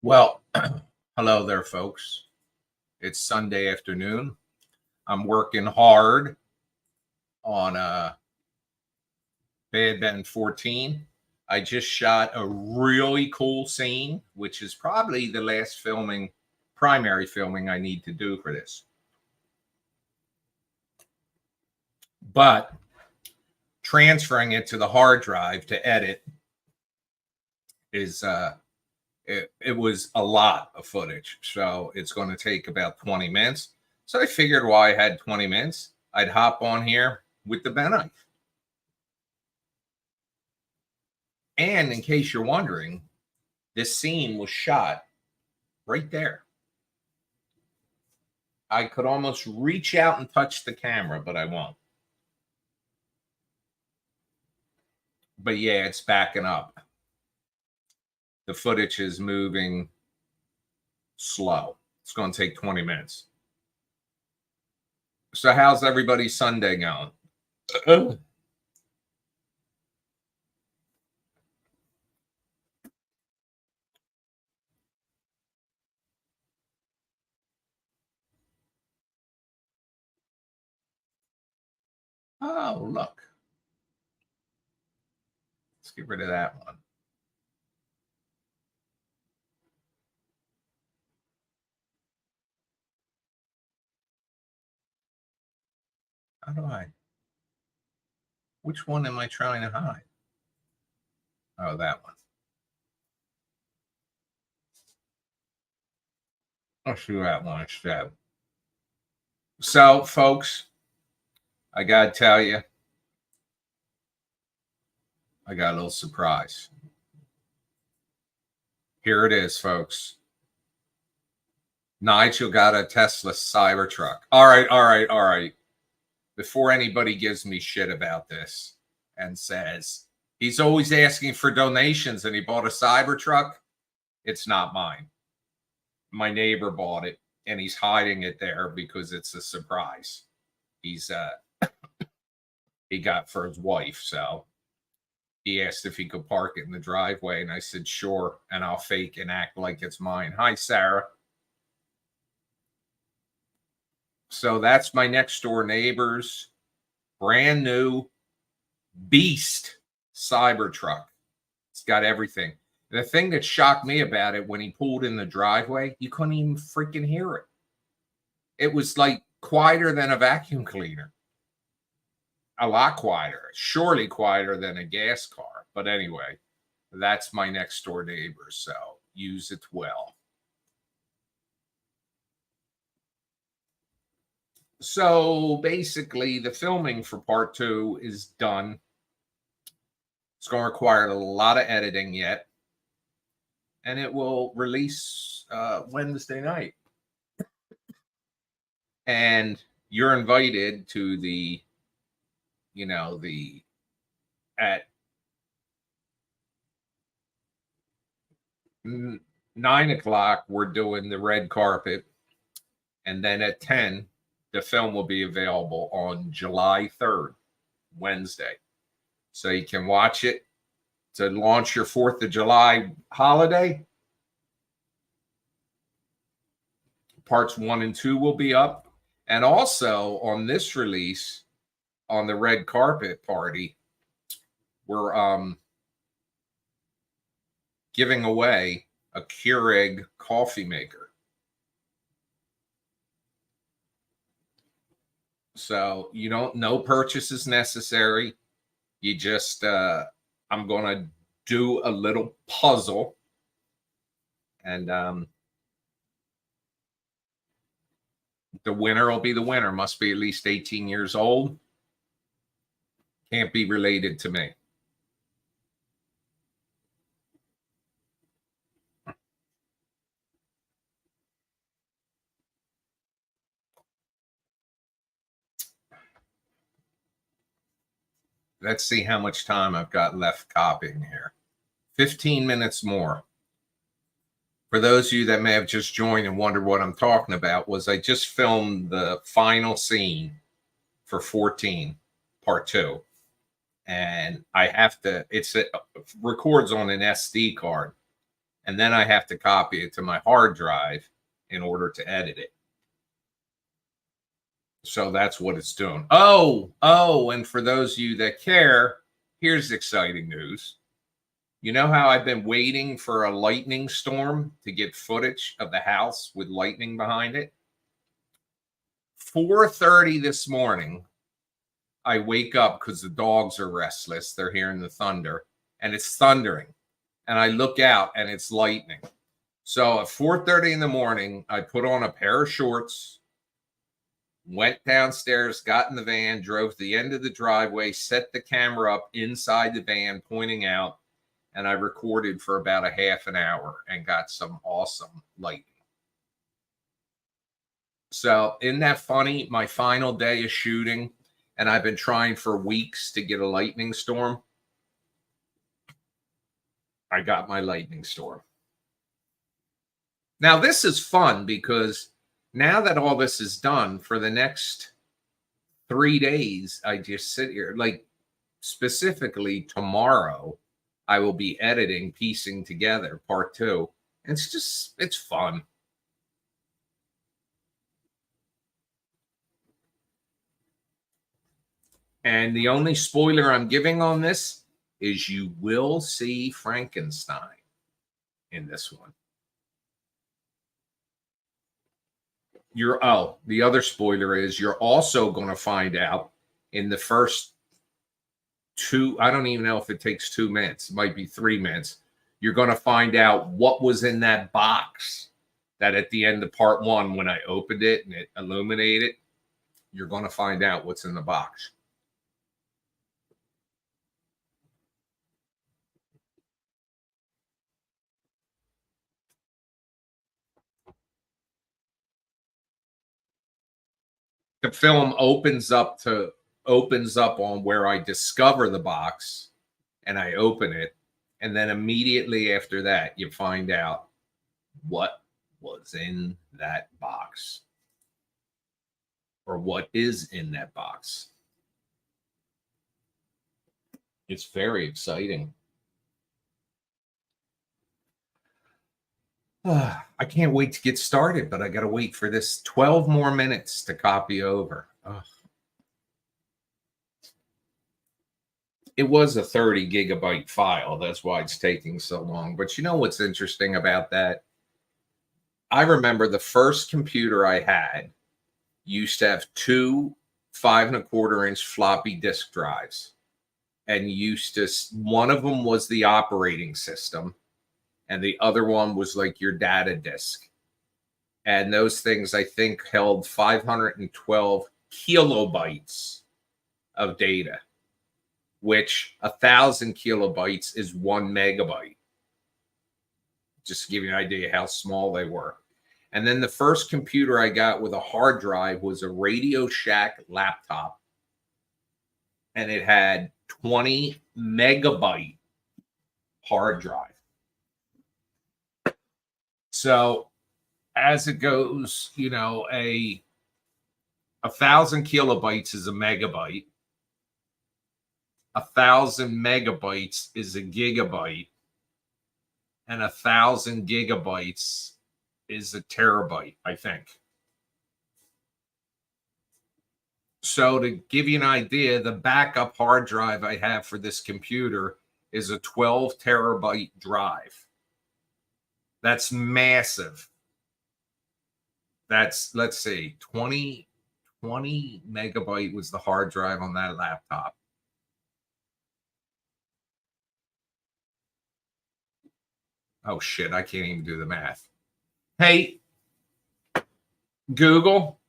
Well, hello there, folks. It's Sunday afternoon. I'm working hard on Bad Ben 14. I just shot a really cool scene, which is probably the last primary filming I need to do for this. But transferring it to the hard drive to edit is it was a lot of footage, so it's going to take about 20 minutes. So I figured while I had 20 minutes, I'd hop on here with the Ben knife. And in case you're wondering, this scene was shot right there. I could almost reach out and touch the camera, but I won't. But yeah, it's backing up. The footage is moving slow. It's going to take 20 minutes. So how's everybody's Sunday going? Oh, look. Let's get rid of that one. How do I? Which one am I trying to hide? Oh, that one. I'll do that one instead. So, folks, I got to tell you, I got a little surprise. Here it is, folks. Nigel got a Tesla Cybertruck. All right. Before anybody gives me shit about this and says he's always asking for donations and he bought a Cybertruck, it's not mine. My neighbor bought it and he's hiding it there because it's a surprise. He got for his wife, so he asked if he could park it in the driveway, and I said sure, and I'll fake and act like it's mine. Hi, Sarah. So that's my next door neighbor's brand new beast Cybertruck. It's got everything. The thing that shocked me about it, when he pulled in the driveway, you couldn't even freaking hear it. It was like quieter than a vacuum cleaner. A lot quieter, surely quieter than a gas car. But anyway, that's my next door neighbor, so use it well. So basically, the filming for part 2 is done. It's going to require a lot of editing yet, and it will release Wednesday night. And you're invited to at 9:00 we're doing the red carpet, and then at 10 the film will be available on July 3rd, Wednesday. So you can watch it to launch your 4th of July holiday. Parts 1 and 2 will be up. And also on this release, on the red carpet party, we're giving away a Keurig coffee maker. So no purchase is necessary. You just, I'm going to do a little puzzle, and the winner will be the winner. Must be at least 18 years old. Can't be related to me. Let's see how much time I've got left copying here. 15 minutes more. For those of you that may have just joined and wondered what I'm talking about, was I just filmed the final scene for 14, part 2. And I have to, it records on an SD card. and then I have to copy it to my hard drive in order to edit it. So that's what it's doing. And for those of you that care, here's exciting news. You know how I've been waiting for a lightning storm to get footage of the house with lightning behind it? 4:30 this morning, I wake up because the dogs are restless. They're hearing the thunder, and it's thundering. And I look out, and it's lightning. So at 4:30 in the morning, I put on a pair of shorts, went downstairs, got in the van, drove to the end of the driveway, set the camera up inside the van, pointing out, and I recorded for about a half an hour and got some awesome lightning. So isn't that funny? My final day of shooting, and I've been trying for weeks to get a lightning storm. I got my lightning storm. Now, this is fun because now that all this is done, for the next 3 days, I just sit here. Like, specifically tomorrow, I will be editing, piecing together part 2. It's fun. And the only spoiler I'm giving on this is you will see Frankenstein in this one. The other spoiler is you're also going to find out in the first 2, I don't even know if it takes 2 minutes, it might be 3 minutes. You're going to find out what was in that box that at the end of part 1, when I opened it and it illuminated, you're going to find out what's in the box. The film opens up on where I discover the box and I open it, and then immediately after that you find out what was in that box, or what is in that box. It's very exciting. I can't wait to get started, but I got to wait for this 12 more minutes to copy over. It was a 30 gigabyte file. That's why it's taking so long. But you know what's interesting about that? I remember the first computer I had used to have 2 5.25-inch floppy disk drives. And one of them was the operating system, and the other one was like your data disk. And those things, I think, held 512 kilobytes of data, which 1,000 kilobytes is 1 megabyte. Just to give you an idea how small they were. And then the first computer I got with a hard drive was a Radio Shack laptop. And it had 20 megabyte hard drive. So as it goes, you know, 1,000 kilobytes is a megabyte. 1,000 megabytes is a gigabyte. And 1,000 gigabytes is a terabyte, I think. So to give you an idea, the backup hard drive I have for this computer is a 12 terabyte drive. That's massive. That's, let's see, 20 megabyte was the hard drive on that laptop. Oh, shit, I can't even do the math. Hey, Google.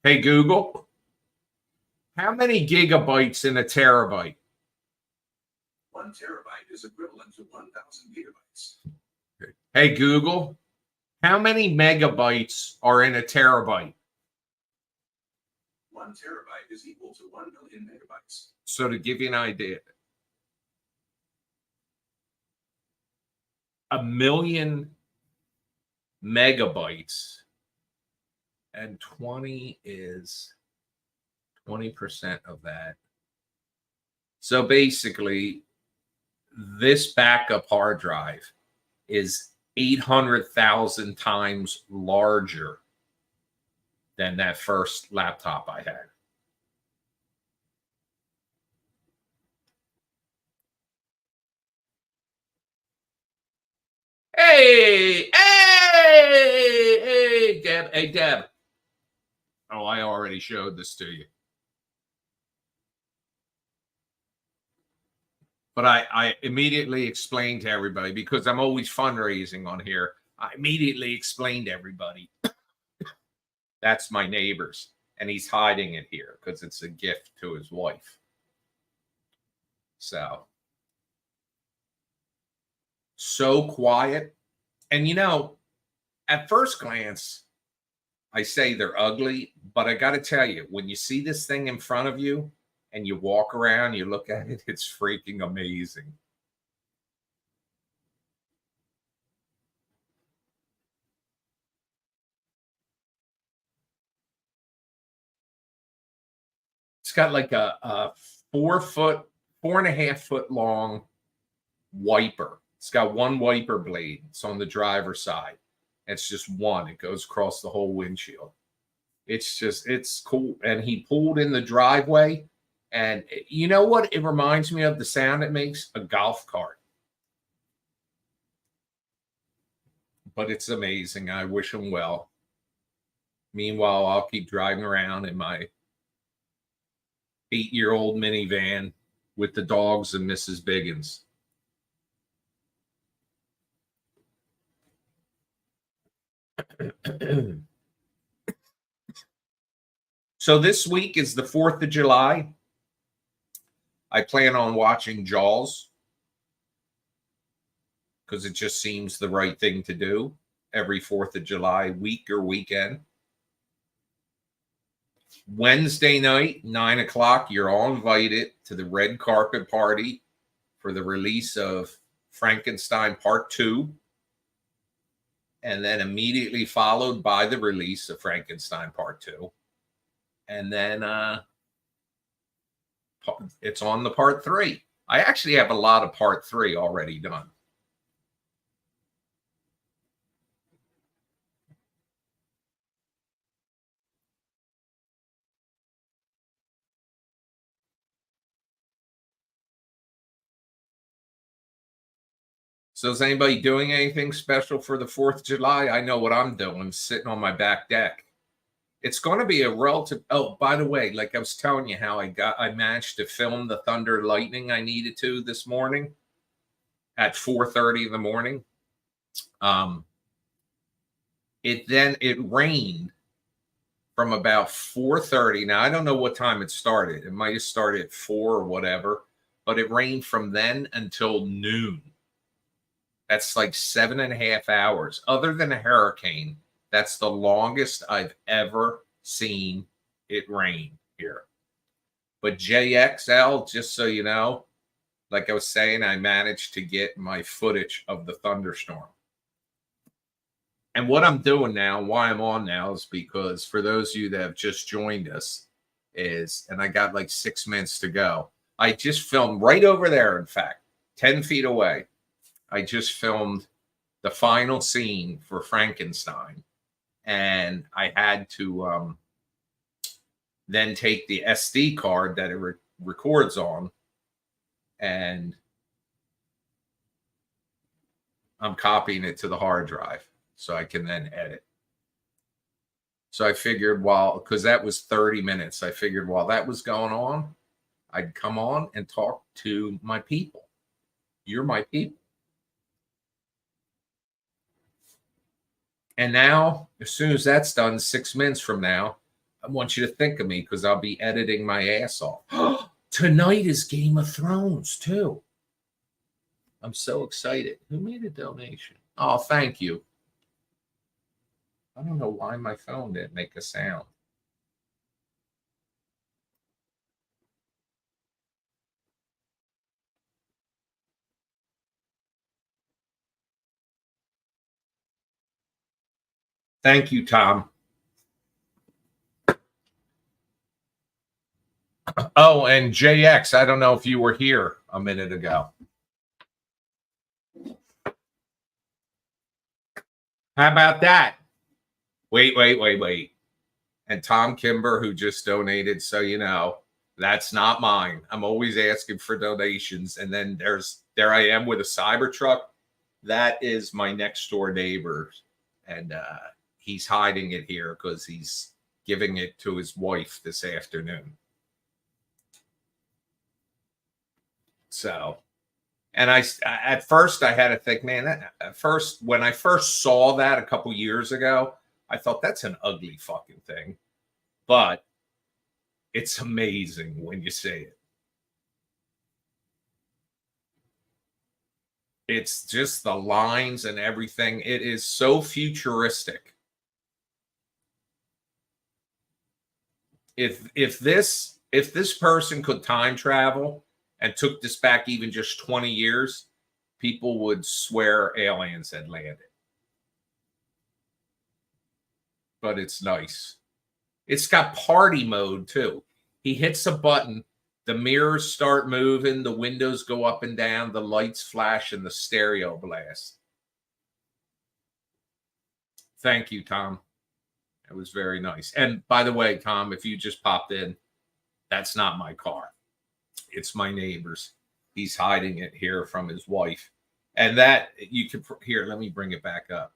Hey, Google. How many gigabytes in a terabyte? 1 terabyte is equivalent to 1,000 gigabytes. Hey, Google. How many megabytes are in a terabyte? 1 terabyte is equal to 1 million megabytes. So to give you an idea, 1 million megabytes, and 20 is 20% of that. So basically, this backup hard drive is 800,000 times larger than that first laptop I had. Hey, Deb. Hey, Deb. Oh, I already showed this to you. But I immediately explained to everybody, because I'm always fundraising on here. I immediately explained to everybody, that's my neighbor's, and he's hiding it here because it's a gift to his wife. So quiet. And at first glance, I say they're ugly, but I got to tell you, when you see this thing in front of you and you walk around, you look at it, it's freaking amazing. It's got like a 4.5 foot long wiper. It's got one wiper blade. It's on the driver's side. It's just one. It goes across the whole windshield. It's cool. And he pulled in the driveway. And you know what? It reminds me of the sound it makes? A golf cart. But it's amazing. I wish him well. Meanwhile, I'll keep driving around in my 8-year-old minivan with the dogs and Mrs. Biggins. So this week is the 4th of July. I plan on watching Jaws because it just seems the right thing to do every 4th of July week or weekend. Wednesday night, 9 o'clock, you're all invited to the red carpet party for the release of Frankenstein Part 2. And then immediately followed by the release of Frankenstein Part 2. And then it's on the Part 3. I actually have a lot of Part 3 already done. So is anybody doing anything special for the 4th of July? I know what I'm doing, sitting on my back deck. It's going to be a relative. Oh, by the way, like I was telling you how I managed to film the thunder lightning I needed to this morning at 4:30 in the morning. It rained from about 4:30. Now I don't know what time it started. It might have started at 4 or whatever, but it rained from then until noon. That's like 7.5 hours. Other than a hurricane, that's the longest I've ever seen it rain here. But JXL, just so you know, like I was saying, I managed to get my footage of the thunderstorm. And what I'm doing now, why I'm on now, is because for those of you that have just joined us, and I got like 6 minutes to go. I just filmed right over there, in fact, 10 feet away. I just filmed the final scene for Frankenstein. And I had to then take the SD card that it records on, and I'm copying it to the hard drive so I can then edit. So I figured because that was 30 minutes, I figured while that was going on, I'd come on and talk to my people. You're my people. And now, as soon as that's done, 6 minutes from now, I want you to think of me because I'll be editing my ass off. Tonight is Game of Thrones, too. I'm so excited. Who made a donation? Oh, thank you. I don't know why my phone didn't make a sound. Thank you, Tom. Oh, and JX, I don't know if you were here a minute ago. How about that? Wait. And Tom Kimber, who just donated, so you know, that's not mine. I'm always asking for donations. And then there I am with a Cybertruck. That is my next door neighbor. And he's hiding it here because he's giving it to his wife this afternoon. So, and at first I had to think, man, when I first saw that a couple years ago, I thought that's an ugly fucking thing. But it's amazing when you see it. It's just the lines and everything. It is so futuristic. If this person could time travel and took this back even just 20 years, people would swear aliens had landed. But it's nice. It's got party mode too. He hits a button, the mirrors start moving, the windows go up and down, the lights flash, and the stereo blast. Thank you, Tom. It was very nice. And by the way, Tom, if you just popped in, that's not my car. It's my neighbor's. He's hiding it here from his wife. And that you could here, let me bring it back up.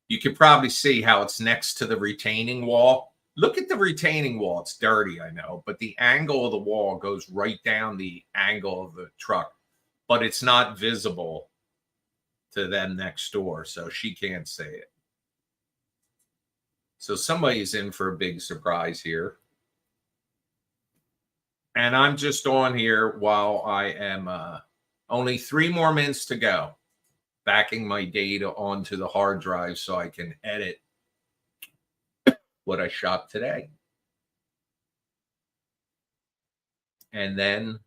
You can probably see how it's next to the retaining wall. Look at the retaining wall. It's dirty, I know, but the angle of the wall goes right down the angle of the truck, but it's not visible to them next door, so she can't see it. So somebody's in for a big surprise here. And I'm just on here while I am only 3 more minutes to go, backing my data onto the hard drive so I can edit what I shot today. And then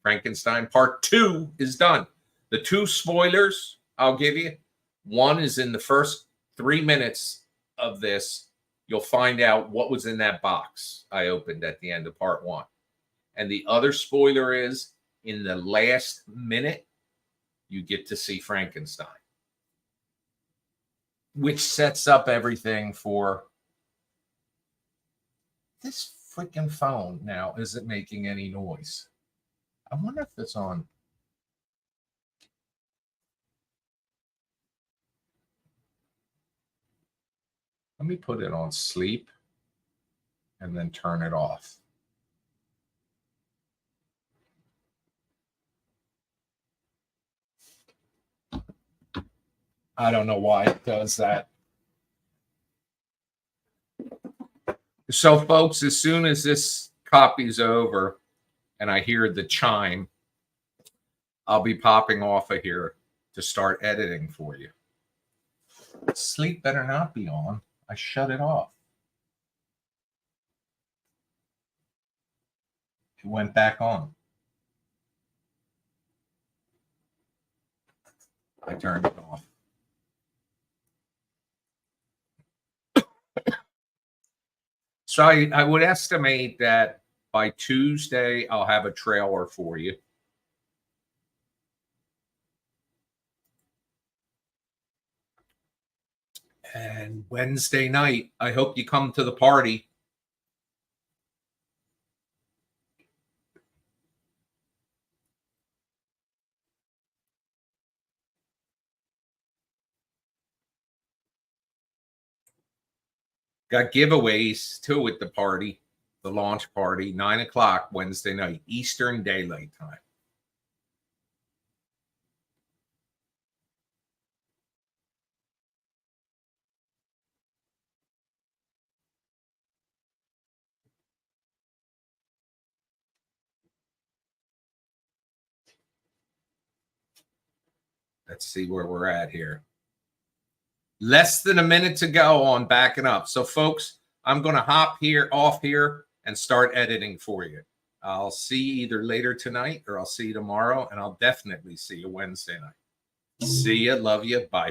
Frankenstein Part 2 is done. The 2 spoilers I'll give you. One is in the first 3 minutes of this. You'll find out what was in that box I opened at the end of Part 1. And the other spoiler is in the last minute, you get to see Frankenstein, which sets up everything for this freaking phone now isn't making any noise. I wonder if it's on. Let me put it on sleep and then turn it off. I don't know why it does that. So, folks, as soon as this copy's over and I hear the chime, I'll be popping off of here to start editing for you. Sleep better not be on. I shut it off. It went back on. I turned it off. So I would estimate that by Tuesday, I'll have a trailer for you. And Wednesday night, I hope you come to the party. Got giveaways too at the party, the launch party, 9 o'clock Wednesday night, Eastern Daylight Time. Let's see where we're at here. Less than a minute to go on backing up. So, folks, I'm going to hop here off here and start editing for you. I'll see you either later tonight or I'll see you tomorrow, and I'll definitely see you Wednesday night. See you. Love you. Bye.